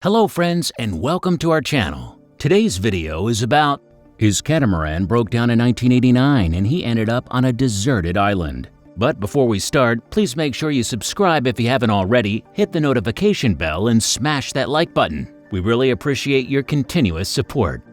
Hello friends and welcome to our channel. Today's video is about his catamaran broke down in 1989 and he ended up on a deserted island. But before we start, please make sure you subscribe if you haven't already, hit the notification bell and smash that like button. We really appreciate your continuous support.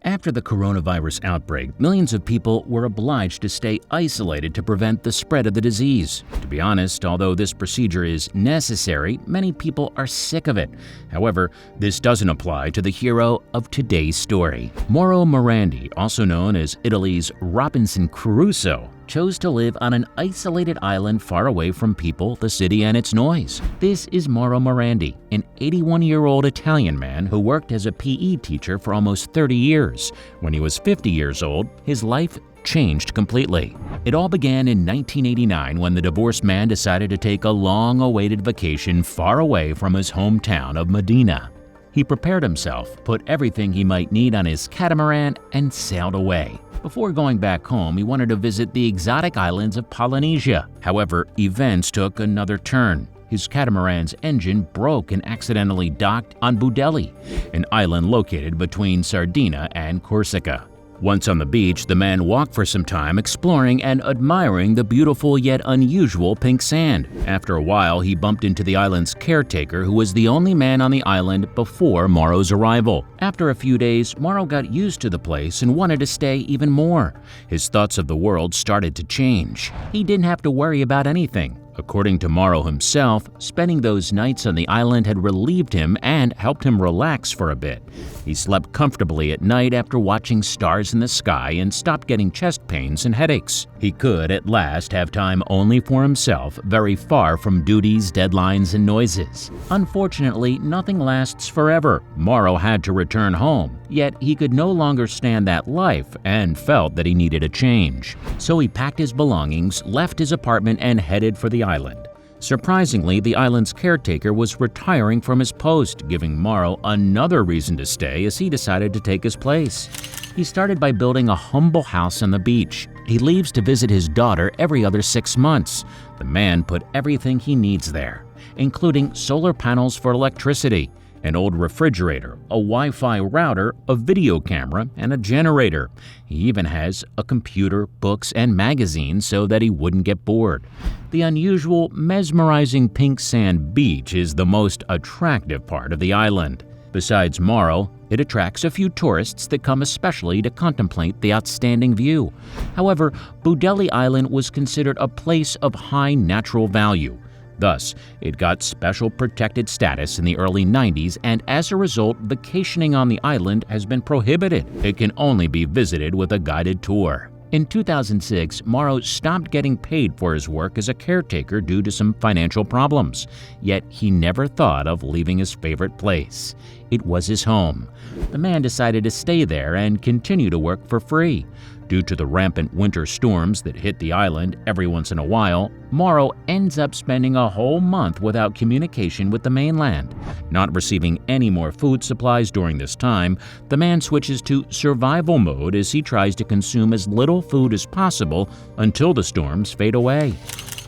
After the coronavirus outbreak, millions of people were obliged to stay isolated to prevent the spread of the disease. To be honest, although this procedure is necessary, many people are sick of it. However, this doesn't apply to the hero of today's story. Mauro Morandi, also known as Italy's Robinson Crusoe, chose to live on an isolated island far away from people, the city, and its noise. This is Mauro Morandi, an 81-year-old Italian man who worked as a PE teacher for almost 30 years. When he was 50 years old, his life changed completely. It all began in 1989 when the divorced man decided to take a long-awaited vacation far away from his hometown of Modena. He prepared himself, put everything he might need on his catamaran, and sailed away. Before going back home, he wanted to visit the exotic islands of Polynesia. However, events took another turn. His catamaran's engine broke and accidentally docked on Budelli, an island located between Sardinia and Corsica. Once on the beach, the man walked for some time exploring and admiring the beautiful yet unusual pink sand. After a while, he bumped into the island's caretaker, who was the only man on the island before Mauro's arrival. After a few days, Mauro got used to the place and wanted to stay even more. His thoughts of the world started to change. He didn't have to worry about anything. According to Mauro himself, spending those nights on the island had relieved him and helped him relax for a bit. He slept comfortably at night after watching stars in the sky and stopped getting chest pains and headaches. He could, at last, have time only for himself, very far from duties, deadlines, and noises. Unfortunately, nothing lasts forever. Mauro had to return home, yet he could no longer stand that life and felt that he needed a change. So he packed his belongings, left his apartment, and headed for the island. Surprisingly, the island's caretaker was retiring from his post, giving Mauro another reason to stay as he decided to take his place. He started by building a humble house on the beach. He leaves to visit his daughter every other 6 months. The man put everything he needs there, including solar panels for electricity, an old refrigerator, a Wi-Fi router, a video camera, and a generator. He even has a computer, books, and magazines so that he wouldn't get bored. The unusual, mesmerizing pink sand beach is the most attractive part of the island. Besides Mauro, it attracts a few tourists that come especially to contemplate the outstanding view. However, Budelli Island was considered a place of high natural value. Thus, it got special protected status in the early 90s, and as a result, vacationing on the island has been prohibited. It can only be visited with a guided tour. In 2006, Mauro stopped getting paid for his work as a caretaker due to some financial problems. Yet he never thought of leaving his favorite place. It was his home. The man decided to stay there and continue to work for free. Due to the rampant winter storms that hit the island every once in a while, Mauro ends up spending a whole month without communication with the mainland. Not receiving any more food supplies during this time, the man switches to survival mode as he tries to consume as little food as possible until the storms fade away.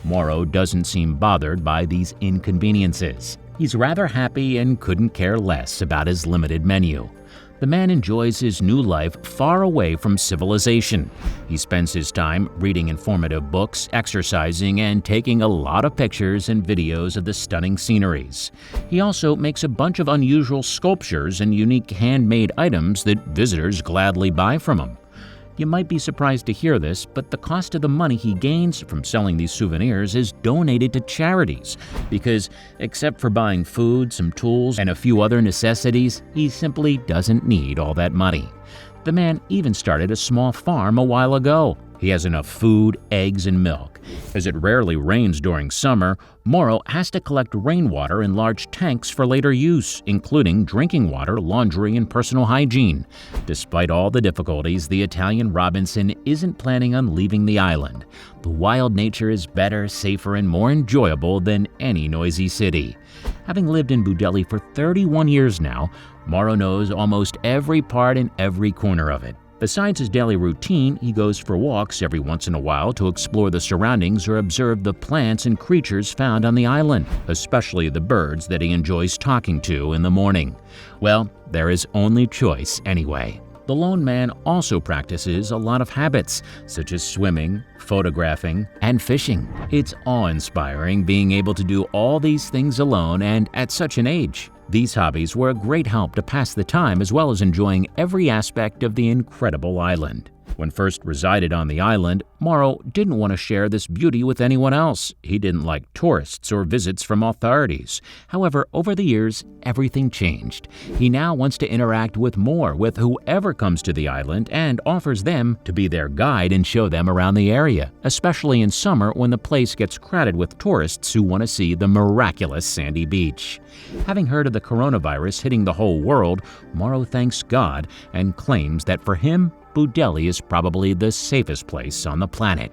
Mauro doesn't seem bothered by these inconveniences. He's rather happy and couldn't care less about his limited menu. The man enjoys his new life far away from civilization. He spends his time reading informative books, exercising, and taking a lot of pictures and videos of the stunning sceneries. He also makes a bunch of unusual sculptures and unique handmade items that visitors gladly buy from him. You might be surprised to hear this, but the cost of the money he gains from selling these souvenirs is donated to charities because, except for buying food, some tools, and a few other necessities, he simply doesn't need all that money. The man even started a small farm a while ago. He has enough food, eggs, and milk. As it rarely rains during summer, Mauro has to collect rainwater in large tanks for later use, including drinking water, laundry, and personal hygiene. Despite all the difficulties, the Italian Robinson isn't planning on leaving the island. The wild nature is better, safer, and more enjoyable than any noisy city. Having lived in Budelli for 31 years now, Mauro knows almost every part and every corner of it. Besides his daily routine, he goes for walks every once in a while to explore the surroundings or observe the plants and creatures found on the island, especially the birds that he enjoys talking to in the morning. Well, there is only choice anyway. The lone man also practices a lot of habits, such as swimming, photographing, and fishing. It's awe-inspiring being able to do all these things alone and at such an age. These hobbies were a great help to pass the time as well as enjoying every aspect of the incredible island. When first resided on the island, Mauro didn't want to share this beauty with anyone else. He didn't like tourists or visits from authorities. However, over the years, everything changed. He now wants to interact with whoever comes to the island and offers them to be their guide and show them around the area, especially in summer when the place gets crowded with tourists who want to see the miraculous sandy beach. Having heard of the coronavirus hitting the whole world, Mauro thanks God and claims that for him, Budelli is probably the safest place on the planet.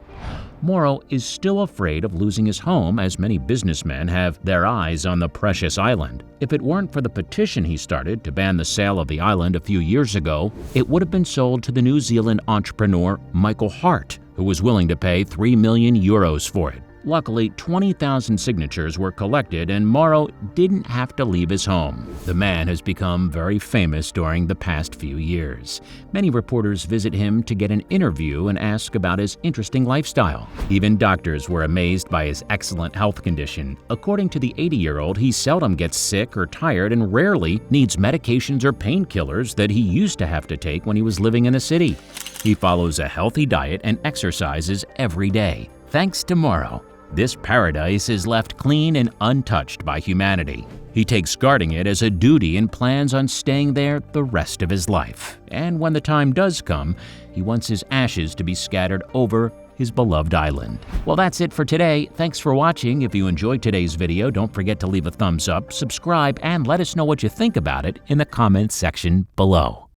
Mauro is still afraid of losing his home, as many businessmen have their eyes on the precious island. If it weren't for the petition he started to ban the sale of the island a few years ago, it would have been sold to the New Zealand entrepreneur Michael Hart, who was willing to pay €3 million for it. Luckily, 20,000 signatures were collected and Mauro didn't have to leave his home. The man has become very famous during the past few years. Many reporters visit him to get an interview and ask about his interesting lifestyle. Even doctors were amazed by his excellent health condition. According to the 80-year-old, he seldom gets sick or tired and rarely needs medications or painkillers that he used to have to take when he was living in the city. He follows a healthy diet and exercises every day. Thanks to Mauro, this paradise is left clean and untouched by humanity. He takes guarding it as a duty and plans on staying there the rest of his life. And when the time does come, he wants his ashes to be scattered over his beloved island. Well, that's it for today. Thanks for watching. If you enjoyed today's video, don't forget to leave a thumbs up, subscribe, and let us know what you think about it in the comments section below.